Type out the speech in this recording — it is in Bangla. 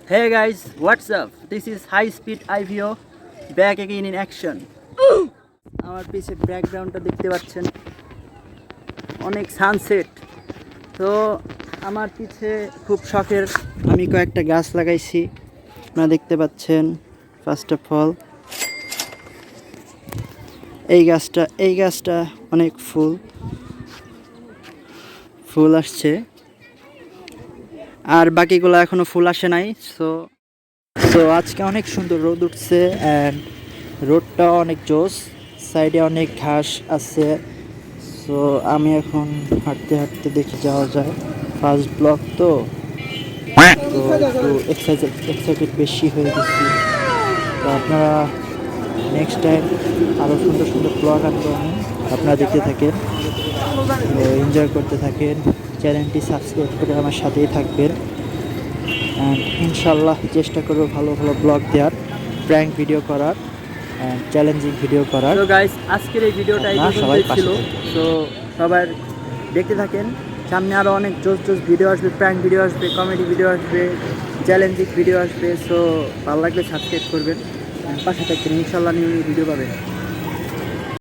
Hey guys, what's up? This is High Speed IVO back again in action. আমার পিছে ব্যাকগ্রাউন্ডটা দেখতে পাচ্ছেন, অনেক সানসেট। তো আমার পিছে খুব শখের আমি কয়েকটা গাছ লাগাইছি, আপনারা দেখতে পাচ্ছেন। ফার্স্ট অফ অল এই গাছটা অনেক ফুল আসছে, আর বাকিগুলো এখনো ফুল আসে নাই। সো আজকে অনেক সুন্দর রোদ উঠছে অ্যান্ড রোডটা অনেক জোস, সাইডে অনেক ঘাস আছে। সো আমি এখন হাঁটতে হাঁটতে দেখি যাওয়া যায়, ফার্স্ট ব্লক তো একটু এক্সাইটেড বেশি হয়ে গেছি। তো আপনারা নেক্সট টাইম আরও সুন্দর সুন্দর ব্লগ আনবো আমি, আপনারা দেখতে থাকেন, এনজয় করতে থাকেন, চ্যানেলটি সাবস্ক্রাইব করে আমার সাথেই থাকবেন। অ্যান্ড ইনশাল্লাহ চেষ্টা করবো ভালো ভালো ব্লগ দেওয়ার, প্র্যাঙ্ক ভিডিও করার, চ্যালেঞ্জিং ভিডিও করার। তো গাইস, আজকের এই ভিডিওটা সবাই ছিল। তো সবাই দেখতে থাকেন, সামনে আরও অনেক জোস ভিডিও আসবে, প্র্যাঙ্ক ভিডিও আসবে, কমেডি ভিডিও আসবে, চ্যালেঞ্জিং ভিডিও আসবে। সো ভালো লাগলে সাবস্ক্রাইব করবেন, পাশে থাকবেন, ইনশাল্লাহ নিউ ভিডিও পাবেন।